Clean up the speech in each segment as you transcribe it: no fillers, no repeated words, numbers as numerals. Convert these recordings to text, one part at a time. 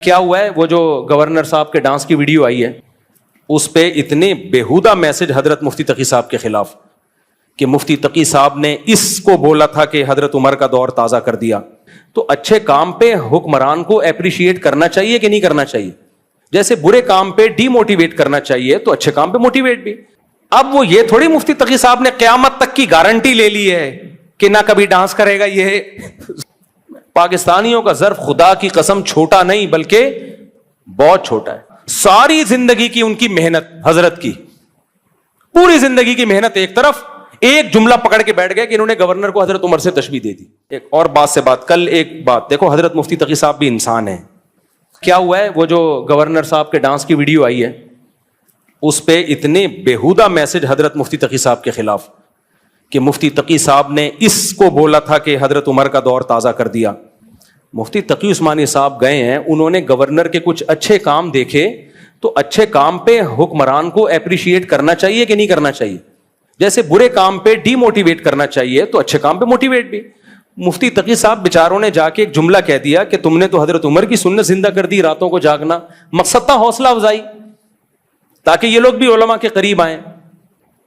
کیا ہوا ہے، وہ جو گورنر صاحب کے ڈانس کی ویڈیو آئی ہے اس پہ اتنے بیہودہ میسج حضرت مفتی تقی صاحب کے خلاف کہ مفتی تقی صاحب نے اس کو بولا تھا کہ حضرت عمر کا دور تازہ کر دیا. تو اچھے کام پہ حکمران کو اپریشیٹ کرنا چاہیے کہ نہیں کرنا چاہیے؟ جیسے برے کام پہ ڈی موٹیویٹ کرنا چاہیے تو اچھے کام پہ موٹیویٹ بھی. اب وہ یہ تھوڑی مفتی تقی صاحب نے قیامت تک کی گارنٹی لے لی ہے کہ نہ کبھی ڈانس کرے گا. یہ پاکستانیوں کا ظرف خدا کی قسم چھوٹا نہیں بلکہ بہت چھوٹا ہے. ساری زندگی کی ان کی محنت، حضرت کی پوری زندگی کی محنت ایک طرف، ایک جملہ پکڑ کے بیٹھ گئے کہ انہوں نے گورنر کو حضرت عمر سے تشبیہ دے دی. ایک اور بات سے بات، کل ایک بات دیکھو، حضرت مفتی تقی صاحب بھی انسان ہیں. کیا ہوا ہے، وہ جو گورنر صاحب کے ڈانس کی ویڈیو آئی ہے اس پہ اتنے بیہودہ میسج حضرت مفتی تقی صاحب کے خلاف کہ مفتی تقی صاحب نے اس کو بولا تھا کہ حضرت عمر کا دور تازہ کر دیا. مفتی تقی عثمانی صاحب گئے ہیں، انہوں نے گورنر کے کچھ اچھے کام دیکھے تو اچھے کام پہ حکمران کو اپریشیٹ کرنا چاہیے کہ نہیں کرنا چاہیے؟ جیسے برے کام پہ ڈی موٹیویٹ کرنا چاہیے تو اچھے کام پہ موٹیویٹ بھی. مفتی تقی صاحب بیچاروں نے جا کے ایک جملہ کہہ دیا کہ تم نے تو حضرت عمر کی سنت زندہ کر دی، راتوں کو جاگنا. مقصد تھا حوصلہ افزائی تاکہ یہ لوگ بھی علماء کے قریب آئیں.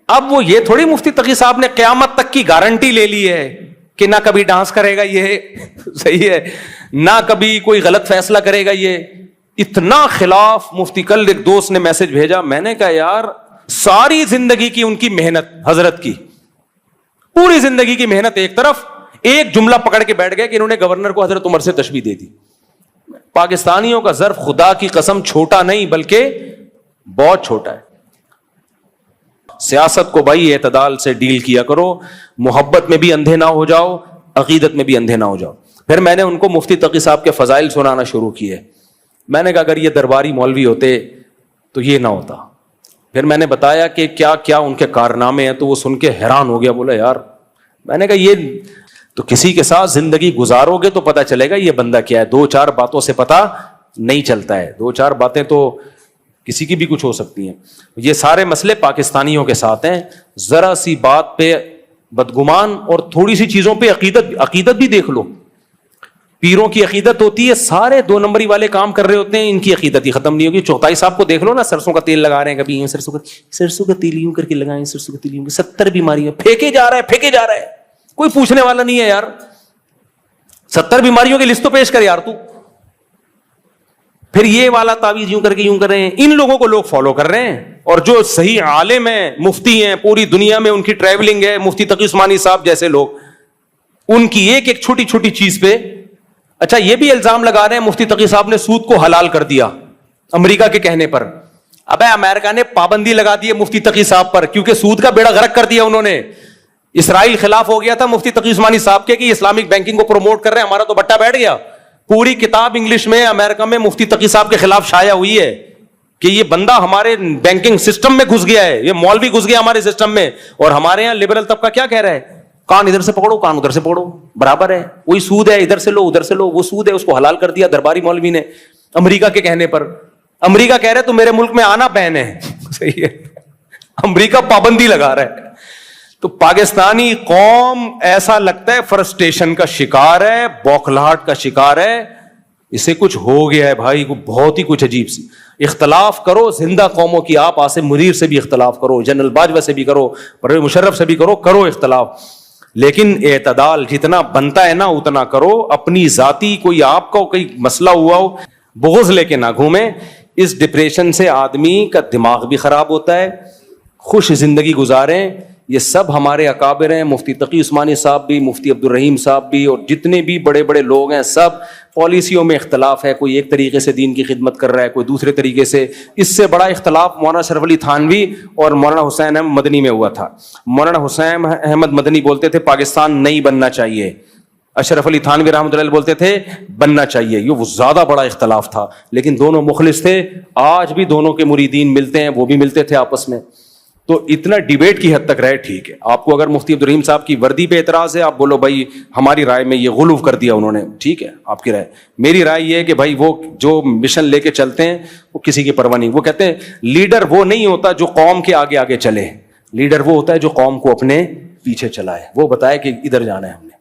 اب وہ یہ تھوڑی مفتی تقی صاحب نے قیامت تک کی گارنٹی لے لی ہے کہ نہ کبھی ڈانس کرے گا یہ صحیح ہے، نہ کبھی کوئی غلط فیصلہ کرے گا. یہ اتنا خلاف مفتی. کل ایک دوست نے میسج بھیجا، میں نے کہا یار ساری زندگی کی ان کی محنت، حضرت کی پوری زندگی کی محنت ایک طرف، ایک جملہ پکڑ کے بیٹھ گئے کہ انہوں نے گورنر کو حضرت عمر سے تشبیہ دے دی. پاکستانیوں کا ظرف خدا کی قسم چھوٹا نہیں بلکہ بہت چھوٹا ہے. سیاست کو بھائی اعتدال سے ڈیل کیا کرو، محبت میں بھی اندھے نہ ہو جاؤ، عقیدت میں بھی اندھے نہ ہو جاؤ. پھر میں نے ان کو مفتی تقی صاحب کے فضائل سنانا شروع کیے. میں نے کہا اگر یہ درباری مولوی ہوتے تو یہ نہ ہوتا. پھر میں نے بتایا کہ کیا کیا ان کے کارنامے ہیں، تو وہ سن کے حیران ہو گیا. بولا یار، میں نے کہا یہ تو کسی کے ساتھ زندگی گزارو گے تو پتہ چلے گا یہ بندہ کیا ہے. دو چار باتوں سے پتہ نہیں چلتا ہے. دو چار باتیں تو کسی کی بھی کچھ ہو سکتی ہیں. یہ سارے مسئلے پاکستانیوں کے ساتھ ہیں. ذرا سی بات پہ بدگمان اور تھوڑی سی چیزوں پہ عقیدت بھی دیکھ لو. پیروں کی عقیدت ہوتی ہے، سارے دو نمبری والے کام کر رہے ہوتے ہیں، ان کی عقیدت ہی ختم نہیں ہوگی. چوتھائی صاحب کو دیکھ لو نا، سرسوں کا تیل لگا رہے ہیں، کبھی سرسوں کا تیل یوں کر کے لگائیں، سرسوں کا تیل یوں، 70 بیماریاں پھینکے جا رہا ہے. کوئی پوچھنے والا نہیں ہے یار. 70 بیماریوں کی لسٹ تو پیش کر یار تو. پھر یہ والا تعویذ یوں کر کے یوں کر رہے ہیں. ان لوگوں کو لوگ فالو کر رہے ہیں. اور جو صحیح عالم ہیں، مفتی ہیں، پوری دنیا میں ان کی ٹریولنگ ہے، مفتی تقی عثمانی صاحب جیسے لوگ، ان کی ایک ایک چھوٹی چھوٹی چیز پہ. اچھا یہ بھی الزام لگا رہے ہیں مفتی تقی صاحب نے سود کو حلال کر دیا امریکہ کے کہنے پر. ابے امریکہ نے پابندی لگا دی ہے مفتی تقی صاحب پر، کیونکہ سود کا بیڑا غرق کر دیا انہوں نے. اسرائیل خلاف ہو گیا تھا مفتی تقی عثمانی صاحب کے کہ اسلامک بینکنگ کو پروموٹ کر رہے ہیں، ہمارا تو بٹا بیٹھ گیا. پوری کتاب انگلش میں امریکہ میں مفتی تقی صاحب کے خلاف شائع ہوئی ہے کہ یہ بندہ ہمارے بینکنگ سسٹم میں گھس گیا ہے، یہ مولوی گھس گیا ہمارے سسٹم میں. اور ہمارے یہاں لبرل طبقہ کیا کہہ رہا ہے؟ کان ادھر سے پکڑو، کان ادھر سے پکڑو، برابر ہے. وہی سود ہے، ادھر سے لو ادھر سے لو، وہ سود ہے، اس کو حلال کر دیا درباری مولوی نے امریکہ کے کہنے پر. امریکہ کہہ رہے تو میرے ملک میں آنا بین ہے. صحیح ہے، امریکہ پابندی لگا رہا ہے. تو پاکستانی قوم ایسا لگتا ہے فرسٹریشن کا شکار ہے، بوکھلاہٹ کا شکار ہے. اسے کچھ ہو گیا ہے بھائی، بہت ہی کچھ عجیب سی. اختلاف کرو زندہ قوموں کی، آپ آصم منیر سے بھی اختلاف کرو، جنرل باجوہ سے بھی کرو، پرویز مشرف سے بھی کرو اختلاف، لیکن اعتدال جتنا بنتا ہے نا اتنا کرو. اپنی ذاتی کوئی آپ کا کوئی مسئلہ ہوا ہو، بغض لے کے نہ گھومیں. اس ڈپریشن سے آدمی کا دماغ بھی خراب ہوتا ہے. خوش زندگی گزاریں. یہ سب ہمارے اکابر ہیں، مفتی تقی عثمانی صاحب بھی، مفتی عبدالرحیم صاحب بھی، اور جتنے بھی بڑے بڑے لوگ ہیں سب. پالیسیوں میں اختلاف ہے، کوئی ایک طریقے سے دین کی خدمت کر رہا ہے، کوئی دوسرے طریقے سے. اس سے بڑا اختلاف مولانا اشرف علی تھانوی اور مولانا حسین احمد مدنی میں ہوا تھا. مولانا حسین احمد مدنی بولتے تھے پاکستان نہیں بننا چاہیے، اشرف علی تھانوی رحمۃ اللہ بولتے تھے بننا چاہیے. یہ وہ زیادہ بڑا اختلاف تھا، لیکن دونوں مخلص تھے. آج بھی دونوں کے مریدین ملتے ہیں، وہ بھی ملتے تھے آپس میں. تو اتنا ڈیبیٹ کی حد تک رہے، ٹھیک ہے. آپ کو اگر مفتی عبدالرحیم صاحب کی وردی پہ اعتراض ہے، آپ بولو بھائی ہماری رائے میں یہ غلو کر دیا انہوں نے، ٹھیک ہے آپ کی رائے. میری رائے یہ ہے کہ بھائی وہ جو مشن لے کے چلتے ہیں وہ کسی کی پرواہ نہیں. وہ کہتے ہیں لیڈر وہ نہیں ہوتا جو قوم کے آگے آگے چلے، لیڈر وہ ہوتا ہے جو قوم کو اپنے پیچھے چلائے، وہ بتائے کہ ادھر جانا ہے ہم نے.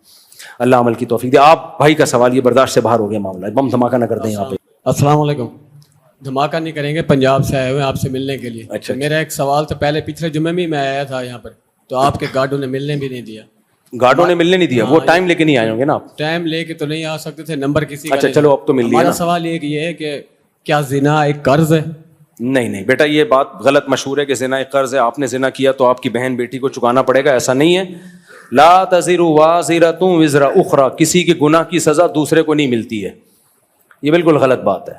اللہ عمل کی توفیق دے. آپ بھائی کا سوال یہ برداشت سے باہر ہو گیا معاملہ، بم دھماکہ نہ کر دیں یہاں پہ. السلام علیکم. دھماکہ نہیں کریں گے, پنجاب سے آئے ہوئے ہیں آپ سے ملنے کے لیے. اچھا, میرا ایک سوال تھا, پہلے پچھلے جمعے میں آیا تھا یہاں پر, تو آپ کے گارڈوں نے ملنے بھی نہیں دیا. گارڈوں نے ملنے نہیں دیا, وہ ٹائم لے کے نہیں آئے ہوں گے نا آپ. ٹائم لے کے تو نہیں آ سکتے تھے, نمبر کسی کا. اچھا چلو اب تو مل لیا. ہمارا سوال یہ ہے کہ کیا زنا ایک قرض ہے؟ نہیں نہیں بیٹا, یہ بات غلط مشہور ہے کہ زنا ایک قرض ہے. آپ نے زنا کیا تو آپ کی بہن بیٹی کو چکانا پڑے گا, ایسا نہیں ہے. لا تزر وازرۃ وزر اخرى, کسی کے گناہ کی سزا دوسرے کو نہیں ملتی ہے, یہ بالکل غلط بات ہے.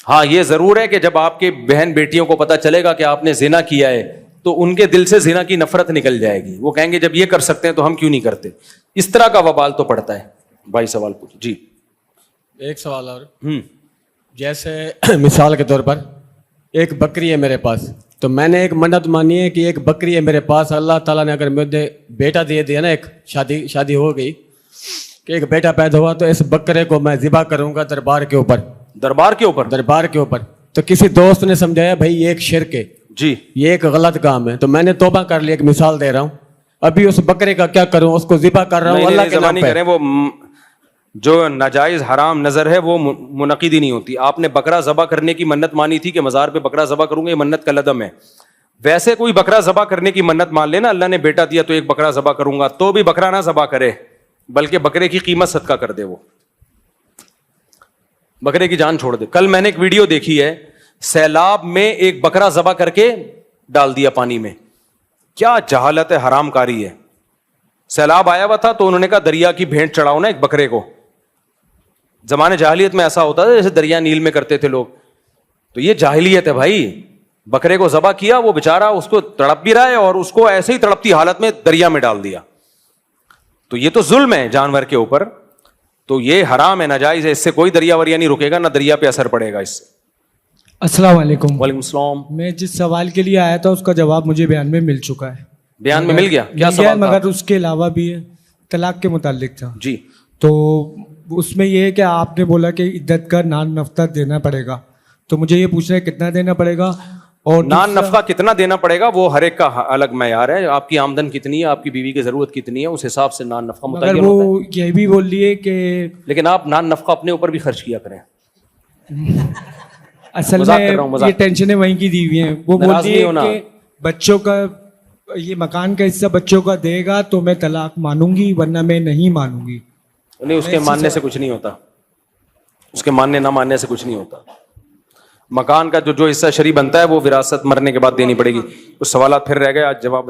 ہاں یہ ضرور ہے کہ جب آپ کے بہن بیٹیوں کو پتہ چلے گا کہ آپ نے زنا کیا ہے تو ان کے دل سے زنا کی نفرت نکل جائے گی, وہ کہیں گے جب یہ کر سکتے ہیں تو ہم کیوں نہیں کرتے. اس طرح کا وبال تو پڑتا ہے. بھائی سوال پوچھ. جی ایک سوال اور. جیسے مثال کے طور پر ایک بکری ہے میرے پاس, تو میں نے ایک منت مانی ہے کہ ایک بکری ہے میرے پاس, اللہ تعالیٰ نے اگر مجھے بیٹا دے دیا نا, ایک شادی ہو گئی کہ ایک بیٹا پیدا ہوا, تو اس بکرے کو میں ذبح کروں گا دربار کے اوپر. دربار کے اوپر. تو کسی دوست نے سمجھایا بھائی یہ ایک شرک ہے, جی یہ ایک غلط کام ہے, تو میں نے توبہ کر لی. ایک مثال دے رہا ہوں, ابھی اس بکرے کا کیا کروں, اس کو ذبح کر رہا ہوں اللہ کے نام پہ. وہ جو ناجائز حرام نظر ہے وہ منعقد ہی نہیں ہوتی. آپ نے بکرا ذبح کرنے کی منت مانی تھی کہ مزار پہ بکرا ذبح کروں گا, یہ منت کا لدم ہے. ویسے کوئی بکرا ذبح کرنے کی منت مان لینا, اللہ نے بیٹا دیا تو ایک بکرا ذبح کروں گا, تو بھی بکرا نہ ذبح کرے, بلکہ بکرے کی قیمت صدقہ کر دے, وہ بکرے کی جان چھوڑ دے. کل میں نے ایک ویڈیو دیکھی ہے, سیلاب میں ایک بکرا ذبح کر کے ڈال دیا پانی میں. کیا جہالت ہے, حرام کاری ہے. سیلاب آیا ہوا تھا تو انہوں نے کہا دریا کی بھینٹ چڑھاؤ نا ایک بکرے کو. زمانے جاہلیت میں ایسا ہوتا تھا جیسے دریا نیل میں کرتے تھے لوگ, تو یہ جاہلیت ہے بھائی. بکرے کو ذبح کیا, وہ بےچارا اس کو تڑپ بھی رہا ہے اور اس کو ایسے ہی تڑپتی حالت میں دریا میں ڈال دیا. تو یہ تو ظلم ہے جانور کے اوپر, تو یہ حرام ہے, ناجائز ہے. اس سے کوئی دریا وریا نہیں رکے گا, نہ دریا پہ اثر پڑے گا اس سے. السلام علیکم. وعلیکم السلام. میں جس سوال کے لیے آیا تھا اس کا جواب مجھے بیان میں مل چکا ہے. بیان میں مل گیا؟ کیا سوال تھا؟ مگر اس کے علاوہ بھی ہے, طلاق کے متعلق تھا. جی تو اس میں یہ ہے کہ آپ نے بولا کہ عدت کا نان نفقہ دینا پڑے گا, تو مجھے یہ پوچھنا ہے کتنا دینا پڑے گا, اور نان نفقہ کتنا دینا پڑے گا وہ ہر ایک کا الگ معیار ہے. آپ کی آمدن کتنی ہے, آپ کی بیوی کی ضرورت کتنی ہے, اس حساب سے نان نفقہ متعین ہوتا ہے. وہ یہ بھی بول لیے کہ لیکن آپ نان نفقہ اپنے اوپر بھی خرچ کیا کریں. اصل میں یہ ٹینشنیں وہیں کی دی ہوئی ہیں. وہ بولتی ہے کہ بچوں کا یہ مکان کا حصہ بچوں کا دے گا تو میں طلاق مانوں گی, ورنہ میں نہیں مانوں گی. نہیں, اس کے ماننے سے کچھ نہیں ہوتا, اس کے ماننے نہ ماننے سے کچھ نہیں ہوتا. مکان کا جو حصہ شرعی بنتا ہے وہ وراثت مرنے کے بعد دینی پڑے گی. کچھ سوالات پھر رہ گئے, آج جواب